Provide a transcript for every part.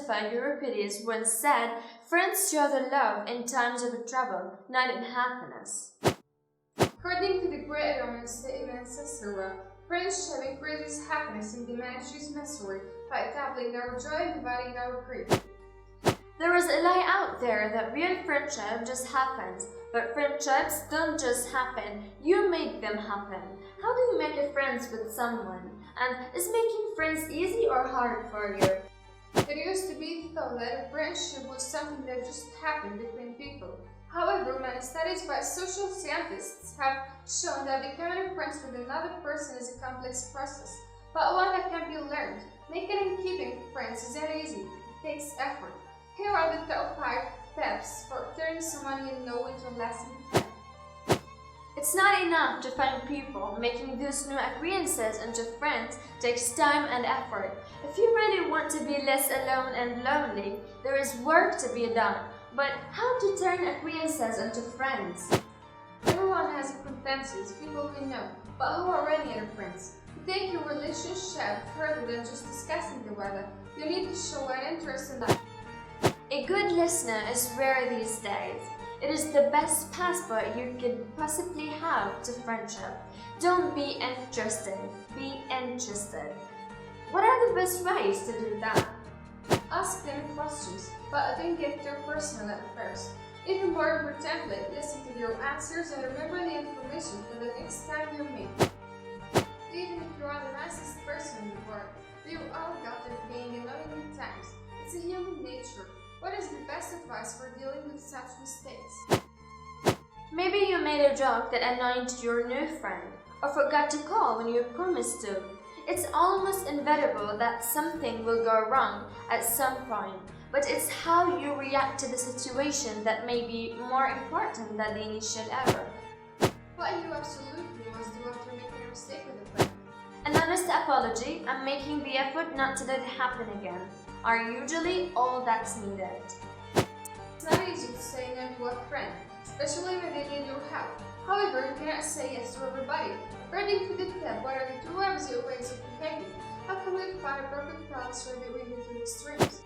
philosopher Euripides once said, "Friends show their love in times of trouble, not in happiness." According to the great Roman statesman Cicero, friends shall increase happiness and diminish misery by doubling our joy and dividing our grief. There is a lie out there that real friendship just happens, but friendships don't just happen, you make them happen. How do you make a friends with someone? And is making friends easy or hard for you? It used to be thought that a friendship was something that just happened between people. However, many studies by social scientists have shown that becoming friends with another person is a complex process, but one that can be learned. Making and keeping friends isn't easy, it takes effort. Here are the top 5 steps for turning someone you know into a lasting friend. It's not enough to find people. Making those new acquaintances into friends takes time and effort. If you really want to be less alone and lonely, there is work to be done. But how to turn acquaintances into friends? Everyone has acquaintances, people we know, but who are any other friends? To take your relationship further than just discussing the weather, you need to show an interest in that. A good listener is rare these days. It is the best passport you could possibly have to friendship. Don't be interested, be interested. What are the best ways to do that? Ask them questions, but don't get too personal at first. Even more importantly, listen to their answers and remember the information for the next time you meet. Even if you are the nicest person in the world, we've all got to being annoying at times. It's a human nature. What is the best advice for dealing with such mistakes? Maybe you made a joke that annoyed your new friend, or forgot to call when you promised to. It's almost inevitable that something will go wrong at some point, but it's how you react to the situation that may be more important than the initial error. What you absolutely must do after making a mistake with a friend? An honest apology and making the effort not to let it happen again are usually all that's needed. It's not easy to say no to a friend, especially when they need your help. However, you cannot say yes to everybody. According to the tip, what are the 2 opposite ways of behaving? How can we find a perfect balance between the 2 extremes?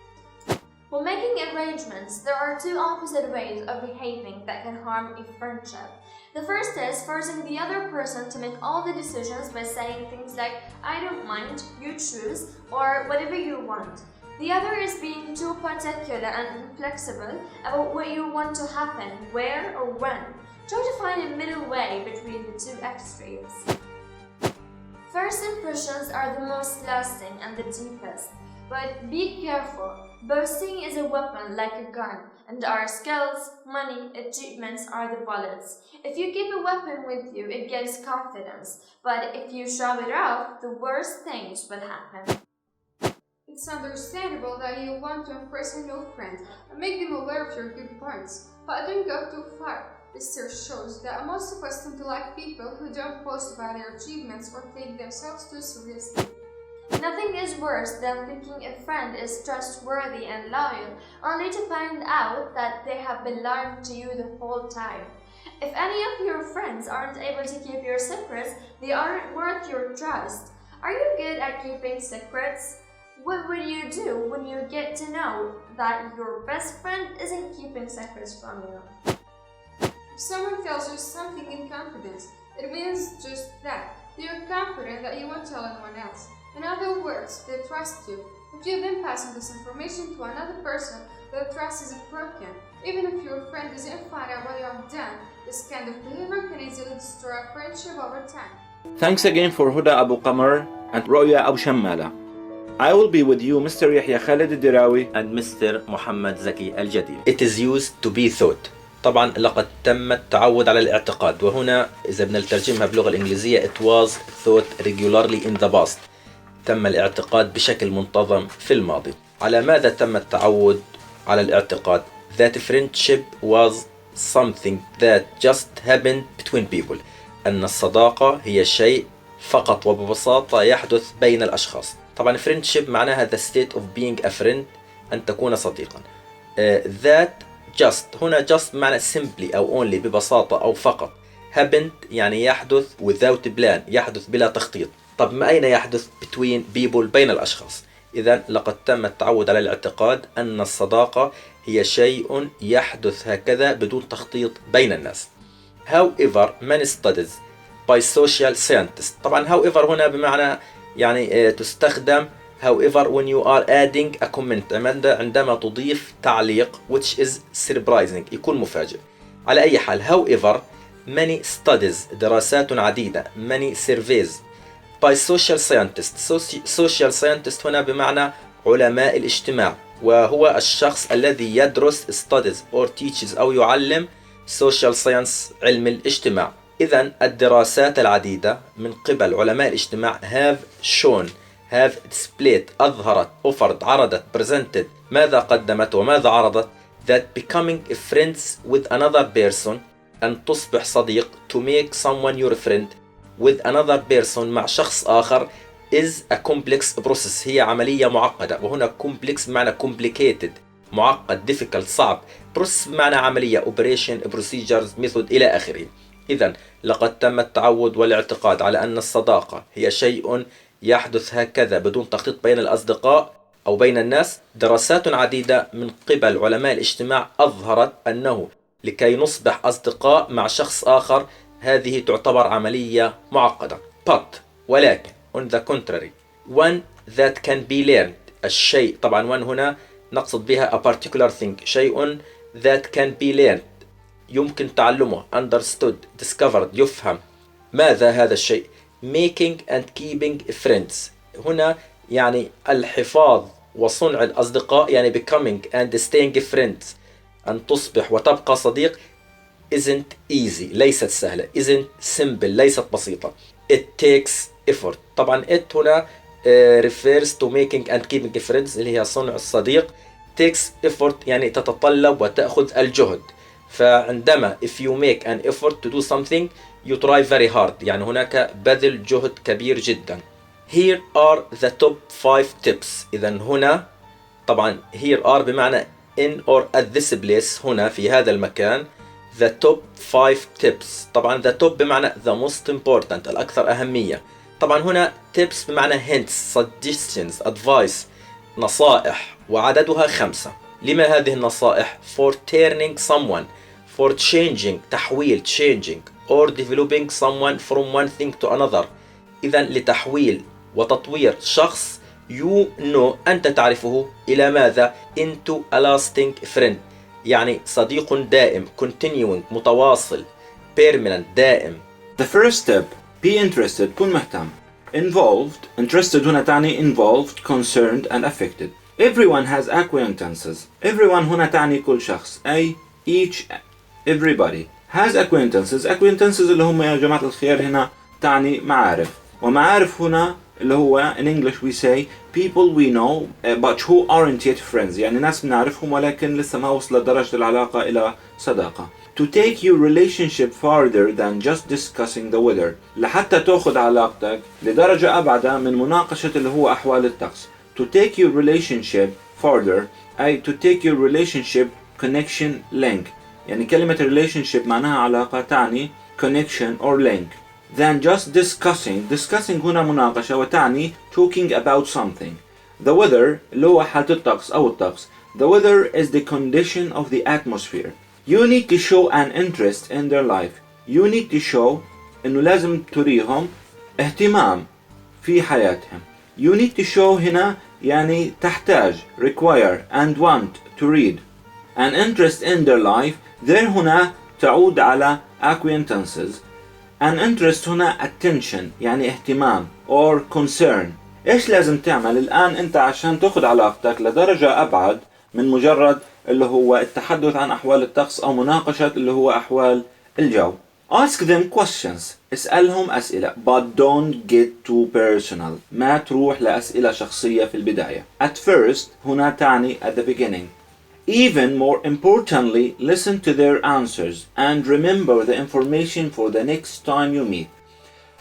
When making arrangements, there are 2 opposite ways of behaving that can harm a friendship. The first is forcing the other person to make all the decisions by saying things like, "I don't mind, you choose," or "whatever you want." The other is being too particular and inflexible about what you want to happen, where or when. Try to find a middle way between the 2 extremes. First impressions are the most lasting and the deepest, but be careful. Boasting is a weapon like a gun, and our skills, money, achievements are the bullets. If you keep a weapon with you, it gives confidence, but if you show it off, the worst things will happen. It's understandable that you want to impress a new friend and make them aware of your good points, but don't go too far. Research shows that most of us tend to like people who don't post about their achievements or take themselves too seriously. Nothing is worse than thinking a friend is trustworthy and loyal, only to find out that they have been lying to you the whole time. If any of your friends aren't able to keep your secrets, they aren't worth your trust. Are you good at keeping secrets? What would you do when you get to know that your best friend isn't keeping secrets from you? If someone tells you something in confidence, it means just that. They are confident that you won't tell anyone else. In other words, they trust you. If you then pass on this information to another person, the trust is broken. Even if your friend doesn't find out what you have done, this kind of behavior can easily destroy a friendship over time. Thanks again for Huda Abu Qamar and Roya Abu Shammala. I will be with you, Mr. Yahya Khalid Dirawi and Mr. Muhammad Zaki Al-Jadid. It is used to be thought. طبعا لقد تم التعود على الاعتقاد، وهنا إذا بدنا نترجمها باللغة الإنجليزية it was thought regularly in the past. تم الاعتقاد بشكل منتظم في الماضي. على ماذا تم التعود على الاعتقاد؟ That friendship was something that just happened between people. أن الصداقة هي شيء فقط وببساطة يحدث بين الأشخاص. طبعا friendship معناها the state of being a friend، أن تكون صديقا. That just هنا just معنى simply أو only ببساطة أو فقط. happened يعني يحدث without plan، يحدث بلا تخطيط. طب ما أين يحدث between people بين الأشخاص؟ إذا لقد تم التعود على الاعتقاد أن الصداقة هي شيء يحدث هكذا بدون تخطيط بين الناس. However, many studies by social scientists. طبعا however هنا بمعنى يعني تستخدم however when you are adding a comment عندما تضيف تعليق which is surprising يكون مفاجئ. على أي حال however many studies دراسات عديدة many surveys by social scientists. social scientist هنا بمعنى علماء الاجتماع، وهو الشخص الذي يدرس studies or teaches أو يعلم social science علم الاجتماع. إذن الدراسات العديدة من قبل علماء الاجتماع have shown have displayed أظهرت offered عرضت presented ماذا قدمت وماذا عرضت that becoming friends with another person أن تصبح صديق to make someone your friend with another person مع شخص آخر is a complex process هي عملية معقدة. وهنا complex بمعنى complicated معقد difficult صعب، process بمعنى عملية operation procedures method إلى آخره. إذن لقد تم التعود والاعتقاد على أن الصداقة هي شيء يحدث هكذا بدون تخطيط بين الأصدقاء أو بين الناس. دراسات عديدة من قبل علماء الاجتماع أظهرت أنه لكي نصبح أصدقاء مع شخص آخر هذه تعتبر عملية معقدة. But ولكن on the contrary one that can be learned الشيء طبعا one هنا نقصد بها a particular thing شيء that can be learned يمكن تعلمه understood discovered يفهم. ماذا هذا الشيء؟ making and keeping friends هنا يعني الحفاظ وصنع الأصدقاء يعني becoming and staying friends أن تصبح وتبقى صديق isn't easy ليست سهلة isn't simple ليست بسيطة it takes effort. طبعا it هنا refers to making and keeping friends اللي هي صنع الصديق. takes effort يعني تتطلب وتأخذ الجهد. فعندما if you make an effort to do something you try very hard يعني هناك بذل جهد كبير جدا. here are the top 5 tips. إذا هنا طبعا here are بمعنى in or at this place هنا في هذا المكان the top 5 tips. طبعا the top بمعنى the most important الأكثر أهمية. طبعا هنا tips بمعنى hints suggestions advice نصائح وعددها 5. لما هذه النصائح؟ for turning someone for changing تحويل changing or developing someone from one thing to another. إذا لتحويل وتطوير شخص you know أنت تعرفه إلى ماذا into a lasting friend يعني صديق دائم continuing متواصل permanent دائم. The first step be interested كن مهتم. Involved interested هنا تعني involved concerned and affected. Everyone has acquaintances. Everyone هنا تعني كل شخص أي each everybody has acquaintances. acquaintances اللي هم يا جماعة الخير هنا تعني معارف. ومعارف هنا اللي هو in English we say people we know but who aren't yet friends يعني ناس بنعرفهم ولكن لسه ما وصلت درجة العلاقة إلى صداقة. To take your relationship farther than just discussing the weather لحتى تأخذ علاقتك لدرجة أبعد من مناقشة اللي هو أحوال الطقس. To take your relationship farther أي to take your relationship connection link يعني كلمة relationship معناها علاقة تعني connection or link than just discussing هنا مناقشة وتعني talking about something. The weather اللي هو حالة الطقس أو الطقس. The weather is the condition of the atmosphere. You need to show an interest in their life. You need to show إنه لازم تريهم اهتمام في حياتهم. You need to show هنا يعني تحتاج require and want to read. An interest in their life there هنا تعود على acquaintances. An interest هنا attention يعني اهتمام or concern. إيش لازم تعمل الآن أنت عشان تأخذ علاقتك لدرجة أبعد من مجرد اللي هو التحدث عن أحوال الطقس أو مناقشة اللي هو أحوال الجو. Ask them questions. اسألهم أسئلة but don't get too personal. ما تروح لأسئلة شخصية في البداية. At first هنا تعني at the beginning. Even more importantly, listen to their answers and remember the information for the next time you meet.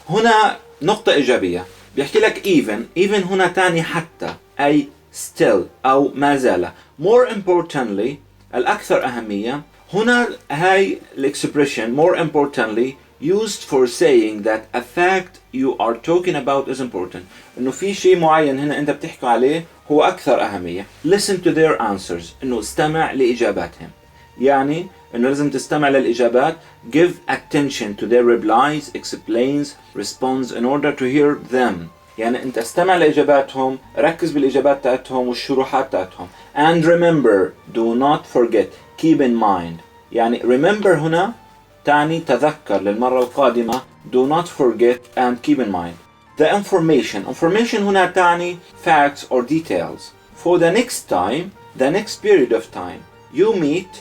هنا نقطة إيجابية. بيحكي لك even هنا تعني حتى أي still أو ما زال. More importantly الأكثر أهمية. هنا هاي expression more importantly used for saying that a fact you are talking about is important. إنه في شيء معين هنا أنت بتحكي عليه هو أكثر أهمية. Listen to their answers، إنه استمع لإجاباتهم. يعني إنه لازم تستمع للإجابات. Give attention to their replies, explains, responds in order to hear them. يعني أنت استمع لإجاباتهم، ركز بالإجابات تاعتهم والشروحات تاعتهم. And remember، do not forget، keep in mind. يعني remember هنا تعني تذكر للمرة القادمة. Do not forget and keep in mind. The information هنا تعني facts or details. For the next time، the next period of time you meet،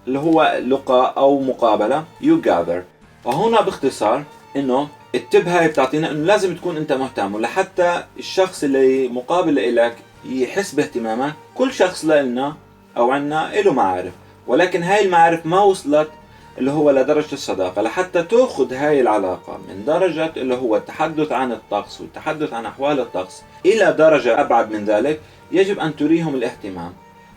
اللي هو لقاء أو مقابلة، you gather. وهنا باختصار إنه التب هاي بتعطينا إنه لازم تكون أنت مهتم، ولحتى الشخص اللي مقابل إلك يحس باهتمامك. كل شخص لنا أو عنا له معارف، ولكن هاي المعارف ما وصلت اللي هو لدرجة الصداقة. لحتى تأخذ هاي العلاقة من درجة اللي هو التحدث عن الطقس والتحدث عن أحوال الطقس إلى درجة أبعد من ذلك، يجب أن تريهم الاهتمام.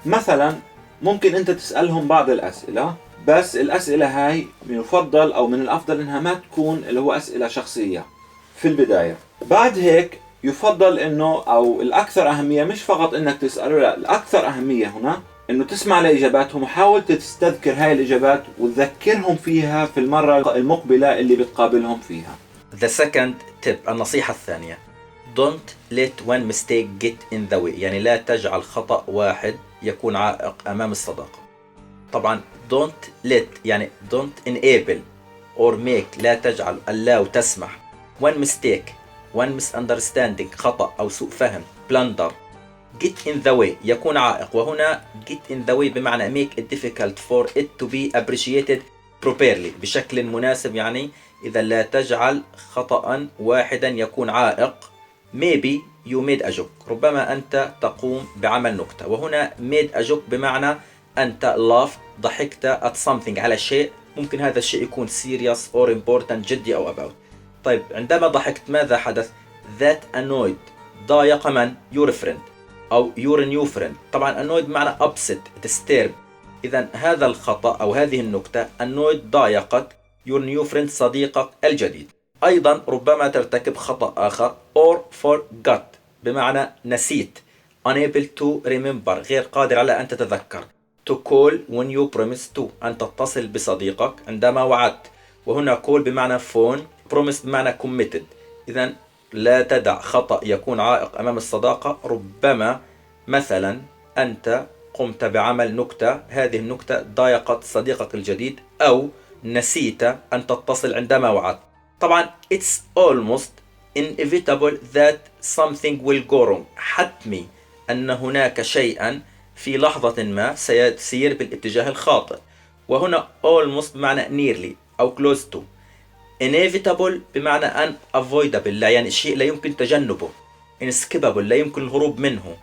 مثلا ممكن أنت تسألهم بعض الأسئلة، بس الأسئلة هاي من الفضل أو من الأفضل إنها ما تكون اللي هو أسئلة شخصية في البداية. بعد هيك يفضل إنه أو الأكثر أهمية مش فقط إنك تسأله، لا، الأكثر أهمية هنا إنه تسمع لإجاباتهم وحاول تستذكر هاي الإجابات وتذكرهم فيها في المرة المقبلة اللي بتقابلهم فيها. The second tip، النصيحة الثانية، don't let one mistake get in the way. يعني لا تجعل خطأ واحد يكون عائق أمام الصداقة. طبعا don't let يعني don't enable or make، لا تجعل، allow تسمح. one mistake، one misunderstanding خطأ أو سوء فهم، blunder. get in the way يكون عائق، وهنا get in the way بمعنى make it difficult for it to be appreciated properly، بشكل مناسب. يعني إذا لا تجعل خطأ واحدا يكون عائق. maybe you made a joke، ربما أنت تقوم بعمل نكتة، وهنا made a joke بمعنى أنت laughed، ضحكت at something، على شيء ممكن هذا الشيء يكون serious or important، جدي أو about. طيب عندما ضحكت ماذا حدث؟ that annoyed، ضايق من؟ your friend أو your new friend. طبعا annoyed بمعنى upset disturb. إذا هذا الخطأ أو هذه النكتة annoyed ضايقت your new friend صديقك الجديد. أيضا ربما ترتكب خطأ آخر or forgot بمعنى نسيت، unable to remember غير قادر على أن تتذكر. to call when you promise to، أن تتصل بصديقك عندما وعدت، وهنا call بمعنى phone، promise بمعنى committed. إذا لا تدع خطأ يكون عائق أمام الصداقة. ربما مثلا أنت قمت بعمل نكتة، هذه النكتة ضايقت صديقك الجديد، أو نسيت أن تتصل عندما وعدت. طبعا it's almost inevitable that something will go wrong، حتمي أن هناك شيئا في لحظة ما سيسير بالاتجاه الخاطئ، وهنا almost بمعنى nearly أو close to. inevitable بمعنى unavoidable، يعني شيء لا يمكن تجنبه. inescapable لا يمكن الهروب منه.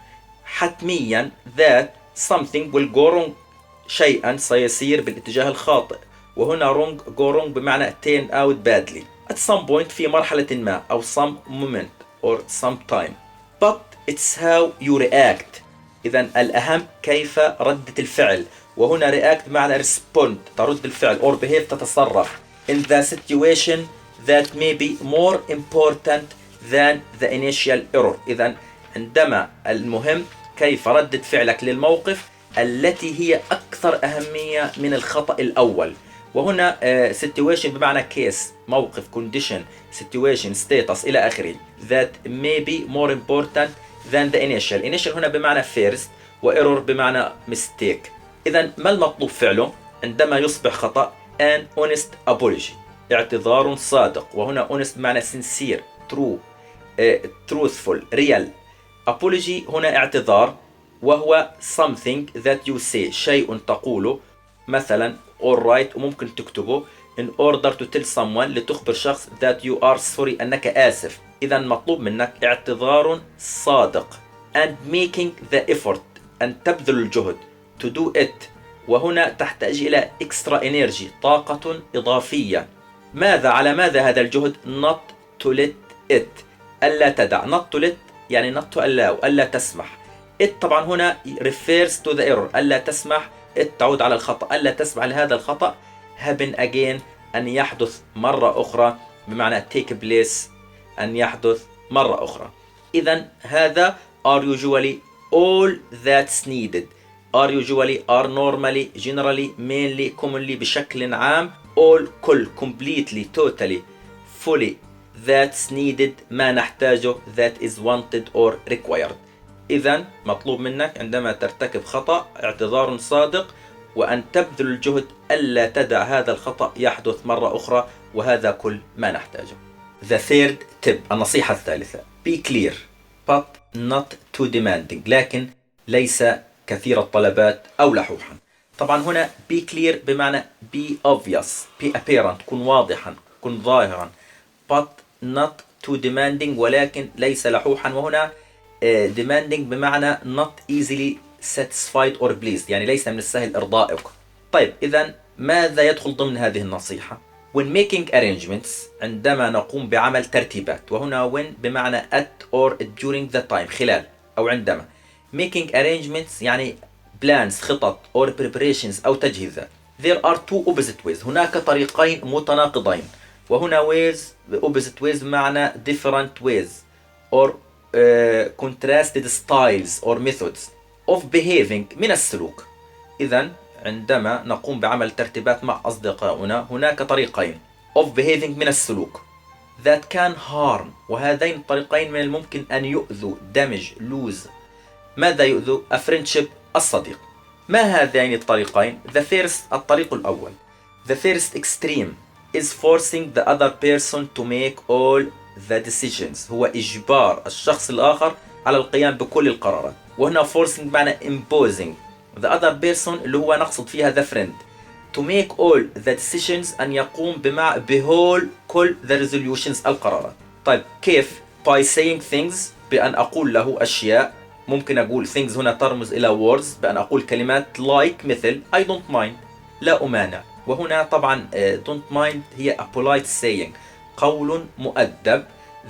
حتميا that something will go wrong، شيئا سيسير بالاتجاه الخاطئ، وهنا wrong go wrong بمعنى turn out badly at some point، في مرحلة ما أو some moment or some time. but it's how you react. إذا الأهم كيف ردة الفعل، وهنا react بمعنى respond، ترد الفعل or behave، تتصرف in the situation that may be more important than the initial error. إذا عندما المهم كيف ردة فعلك للموقف التي هي أكثر أهمية من الخطأ الأول. وهنا situation بمعنى case، موقف، condition، situation، status إلى آخره. that may be more important than the initial هنا بمعنى first، و error بمعنى mistake. إذا ما المطلوب فعله عندما يصبح خطأ؟ an honest apology، اعتذار صادق، وهنا honest بمعنى sincere، true، truthful، real. apology هنا اعتذار، وهو something that you say، شيء تقوله، مثلا alright، وممكن تكتبه in order to tell someone، لتخبر شخص that you are sorry، أنك آسف. إذا مطلوب منك اعتذار صادق and making the effort، أن تبذل الجهد to do it، وهنا تحتاج إلى extra energy، طاقة إضافية. ماذا على ماذا هذا الجهد؟ not to let it، ألا تدع. not to let يعني not to allow، ألا تسمح. it طبعا هنا refers to the error، ألا تسمح، it تعود على الخطأ، ألا تسمح لهذا الخطأ happen again، أن يحدث مرة أخرى، بمعنى take place، أن يحدث مرة أخرى. إذا هذا are usually all that's needed are usually, are normally, generally, mainly, commonly بشكل عام. all كل completely, totally, fully, that's needed ما نحتاجه, that is wanted or required. إذن مطلوب منك عندما ترتكب خطأ اعتذار صادق وأن تبذل الجهد ألا تدع هذا الخطأ يحدث مرة أخرى، وهذا كل ما نحتاجه. The third tip النصيحة الثالثة be clear but not too demanding لكن ليس كثير الطلبات أو لحوحا. طبعا هنا be clear بمعنى be obvious be apparent كن واضحا كن ظاهرا but not too demanding ولكن ليس لحوحا، وهنا demanding بمعنى not easily satisfied or pleased يعني ليس من السهل إرضائك. طيب إذن ماذا يدخل ضمن هذه النصيحة؟ when making arrangements عندما نقوم بعمل ترتيبات، وهنا when بمعنى at or during the time خلال أو عندما. making arrangements يعني plans خطط or preparations أو تجهيزات. there are two opposite ways هناك طريقين متناقضين، وهنا ways opposite ways بمعنى different ways or contrasted styles or methods of behaving من السلوك. إذن عندما نقوم بعمل ترتيبات مع أصدقائنا هناك طريقين of behaving من السلوك that can harm، وهذين الطريقين من الممكن أن يؤذوا damage lose. ماذا يؤذوا؟ a friendship الصديق. ما هذين الطريقين؟ the first الطريق الأول the first extreme is forcing the other person to make all the decisions هو إجبار الشخص الآخر على القيام بكل القرارات، وهنا forcing بمعنى imposing the other person اللي هو نقصد فيها the friend to make all the decisions أن يقوم بهول كل the resolutions القرارات. طيب كيف؟ by saying things بأن أقول له أشياء، ممكن أقول things هنا ترمز إلى words بأن أقول كلمات like مثل I don't mind لا أمانع، وهنا طبعا don't mind هي a polite saying قول مؤدب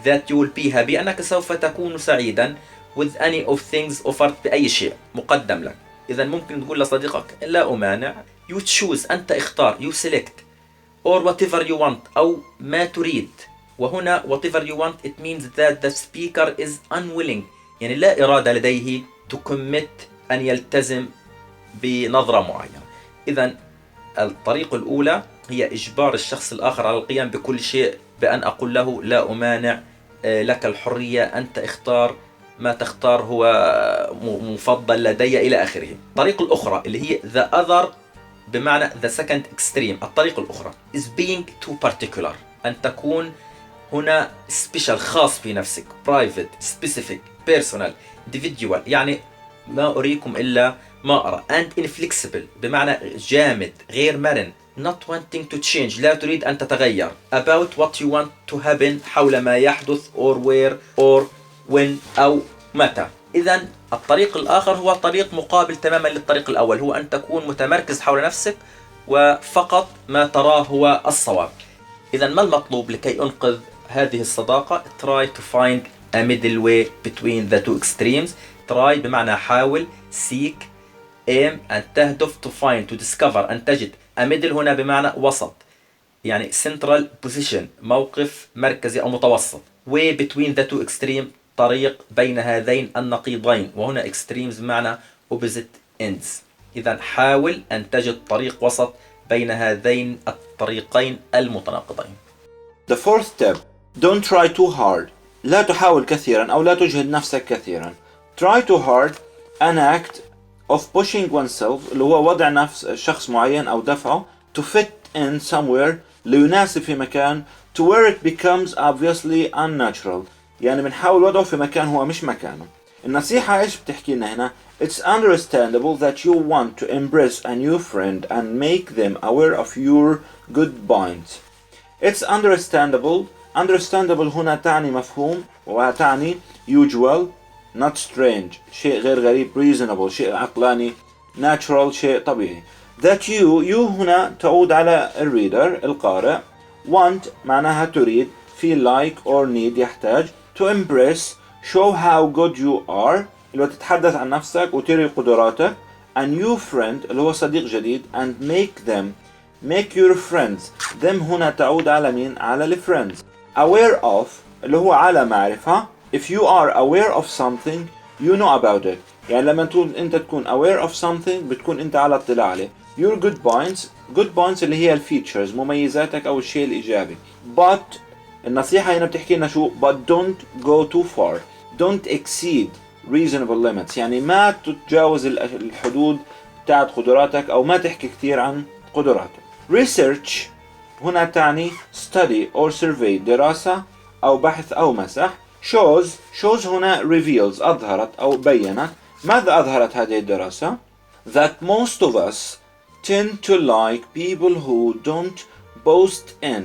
that you will be happy أنك سوف تكون سعيدا with any of things offered بأي شيء مقدم لك. إذا ممكن تقول لصديقك لا أمانع you choose أنت اختار you select or whatever you want أو ما تريد، وهنا whatever you want it means that the speaker is unwilling يعني لا إرادة لديه to commit أن يلتزم بنظرة معينة. إذا الطريقة الأولى هي إجبار الشخص الآخر على القيام بكل شيء بأن أقول له لا أمانع لك الحرية أنت اختار ما تختار هو مفضل لدي إلى آخره. الطريقة الأخرى اللي هي the other بمعنى the second extreme الطريقة الأخرى is being too particular أن تكون هنا special خاص في نفسك private specific personal individual يعني ما أريكم إلا ما أرى and inflexible بمعنى جامد غير مرن not wanting to change لا تريد أن تتغير about what you want to happen حول ما يحدث or where or when أو متى. إذن الطريق الآخر هو طريق مقابل تماما للطريق الأول، هو أن تكون متمركز حول نفسك وفقط ما تراه هو الصواب. إذن ما المطلوب لكي أنقذ هذه الصداقة؟ try to find a middle way between the two extremes. try بمعنى حاول seek aim أن تهدف to find to discover أن تجد a middle هنا بمعنى وسط يعني central position موقف مركزي أو متوسط way between the two extreme طريق بين هذين النقيضين، وهنا extremes بمعنى opposite ends. إذا حاول أن تجد طريق وسط بين هذين الطريقين المتناقضين. The fourth step don't try too hard لا تحاول كثيرا أو لا تجهد نفسك كثيرا. try too hard an act of pushing oneself اللي هو وضع نفس شخص معين أو دفعه to fit in somewhere ليناسب في مكان to where it becomes obviously unnatural يعني بنحاول وضعه في مكان هو مش مكانه. النصيحة إيش بتحكي لنا هنا؟ It's understandable that you want to impress a new friend and make them aware of your good points. It's understandable هنا تعني مفهوم وتعني usual not strange شيء غير غريب reasonable شيء عقلاني natural شيء طبيعي. That you هنا تعود على الريدر القارئ want معناها تريد feel like or need يحتاج to impress show how good you are اللي هو تتحدث عن نفسك وتري قدراتك a new friend اللي هو صديق جديد and make your friends them هنا تعود على مين؟ على ال friends. aware of اللي هو على معرفة if you are aware of something you know about it يعني لما أنت تكون aware of something بتكون أنت على اطلاع عليه. your good points اللي هي الفيتشرز، مميزاتك أو الشيء الإيجابي. but النصيحة هنا بتحكي لنا شو؟ but don't go too far, don't exceed reasonable limits، يعني ما تتجاوز الحدود بتاعت قدراتك أو ما تحكي كثير عن قدراتك. research هنا تعني study or survey، دراسة أو بحث أو مسح. shows هنا reveals، أظهرت أو بيّنت. ماذا أظهرت هذه الدراسة؟ that most of us tend to like people who don't boast in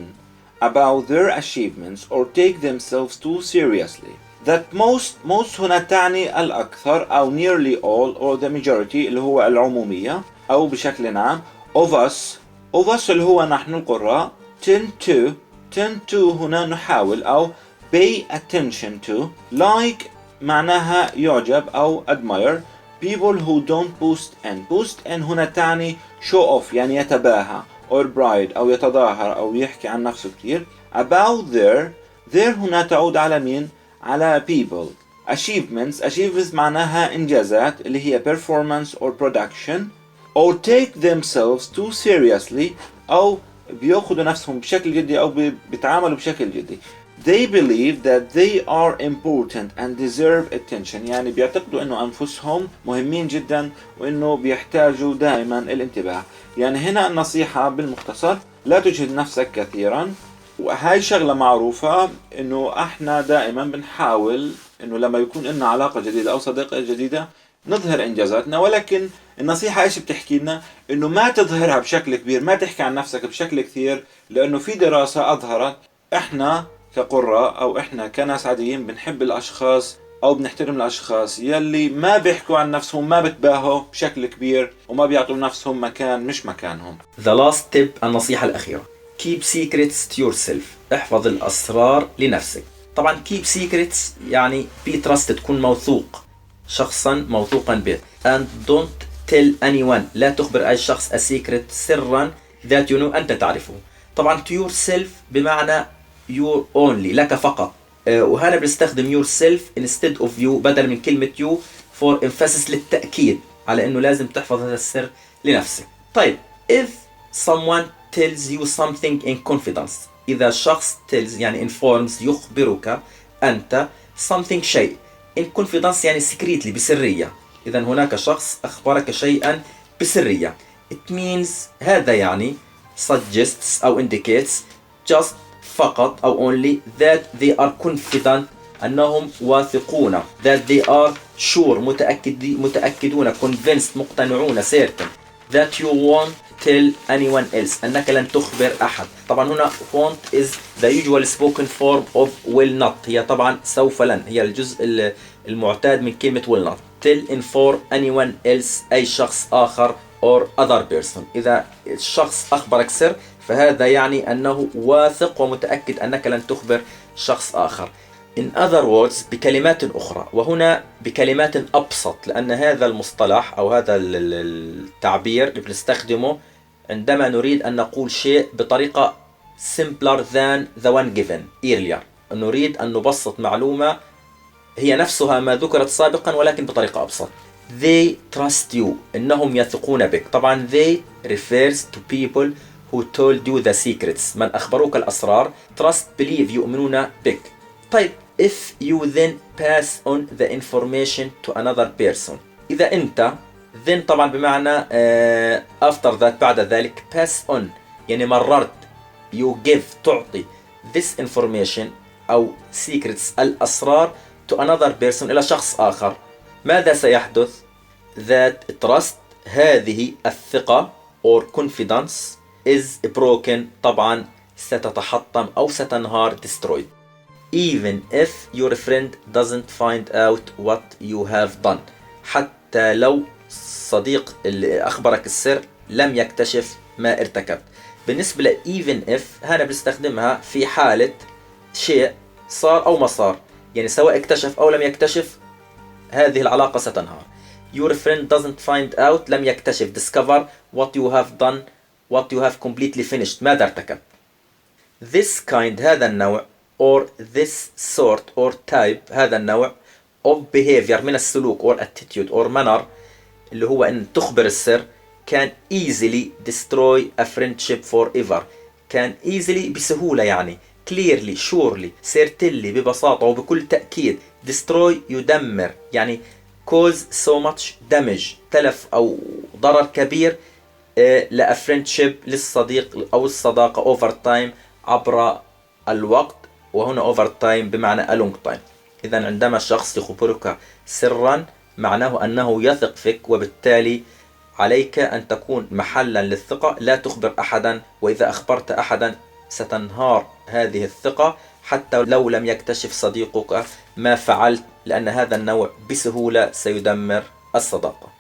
about their achievements or take themselves too seriously. that most هنا تعني الأكثر أو nearly all or the majority اللي هو العمومية أو بشكل عام. of us اللي هو نحن القراء. tend to هنا نحاول أو pay attention to. like معناها يعجب أو admire. people who don't boast in هنا تعني show off، يعني يتباهى or bride أو يتظاهر أو يحكي عن نفسه كتير. about their هنا تعود على مين؟ على people. achievements معناها إنجازات اللي هي performance or production. or take themselves too seriously أو بيأخذوا نفسهم بشكل جدي أو بيتعاملوا بشكل جدي. they believe that they are important and deserve attention، يعني بيعتقدوا إنه أنفسهم مهمين جدا وإنه بيحتاجوا دائما الانتباه. يعني هنا النصيحة بالمختصر لا تجهد نفسك كثيرا، وهاي شغلة معروفة إنه إحنا دائما بنحاول إنه لما يكون لنا علاقة جديدة أو صداقة جديدة نظهر إنجازاتنا، ولكن النصيحة إيش بتحكي لنا؟ إنه ما تظهرها بشكل كبير، ما تحكي عن نفسك بشكل كثير، لأنه في دراسة أظهرت إحنا كقراء أو إحنا كناس عاديين بنحب الأشخاص أو بنحترم الأشخاص يلي ما بيحكوا عن نفسهم، ما بتباهوا بشكل كبير وما بيعطوا نفسهم مكان مش مكانهم. The last tip، النصيحة الأخيرة. keep secrets to yourself، احفظ الأسرار لنفسك. طبعا keep secrets يعني be trusted، تكون موثوق، شخصا موثوقا به. and don't tell anyone، لا تخبر أي شخص a secret، سرا that you know أنت تعرفه. طبعا to yourself بمعنى your only، لك فقط. وهنا بنستخدم yourself instead of you، بدل من كلمة you for emphasis، للتأكيد على أنه لازم تحفظ هذا السر لنفسك. طيب if someone tells you something in confidence، إذا شخص tells يعني informs يخبرك أنت something شيء in confidence يعني secretly بسرية، إذا هناك شخص أخبرك شيئا بسرية. it means هذا يعني suggests أو indicates just فقط أو only that they are confident أنهم واثقون، that they are sure متأكدون، convinced مقتنعون، certain that you won't tell anyone else أنك لن تخبر أحد. طبعا هنا won't is the usual spoken form of will not، هي طبعا سوف لن، هي الجزء المعتاد من كلمة will not. tell inform anyone else أي شخص آخر or other person، إذا الشخص أخبرك سر فهذا يعني أنه واثق ومتأكد أنك لن تخبر شخص آخر. in other words بكلمات أخرى، وهنا بكلمات أبسط، لأن هذا المصطلح أو هذا التعبير اللي بنستخدمه عندما نريد أن نقول شيء بطريقة simpler than the one given earlier، نريد أن نبسط معلومة هي نفسها ما ذكرت سابقا ولكن بطريقة أبسط. they trust you، إنهم يثقون بك. طبعا they refers to people who told you the secrets، من أخبروك الأسرار. trust believe يؤمنون بك. طيب if you then pass on the information to another person، إذا أنت then طبعا بمعنى after that بعد ذلك، pass on يعني مررت، you give تعطي this information أو secrets الأسرار to another person إلى شخص آخر، ماذا سيحدث؟ that trust هذه الثقة or confidence is broken، طبعا ستتحطم أو ستنهار destroyed. even if your friend doesn't find out what you have done، حتى لو صديق اللي أخبرك السر لم يكتشف ما ارتكبت. بالنسبة ل even if هنا بنستخدمها في حالة شيء صار أو ما صار، يعني سواء اكتشف أو لم يكتشف هذه العلاقة ستنهار. your friend doesn't find out لم يكتشف discover what you have done what you have completely finished ماذا ارتكب. this kind هذا النوع or this sort or type هذا النوع of behavior من السلوك or attitude or manner اللي هو أن تخبر السر can easily destroy a friendship forever. can easily بسهولة يعني clearly surely certainly ببساطة وبكل تأكيد. destroy يدمر يعني cause so much damage تلف أو ضرر كبير ل a friendship للصديق أو الصداقة over time عبر الوقت. وهنا over time بمعنى a long time. إذا عندما شخص يخبرك سرا معناه أنه يثق فيك، وبالتالي عليك أن تكون محلا للثقة، لا تخبر أحدا، وإذا أخبرت أحدا ستنهار هذه الثقة حتى لو لم يكتشف صديقك ما فعلت، لأن هذا النوع بسهولة سيدمر الصداقة.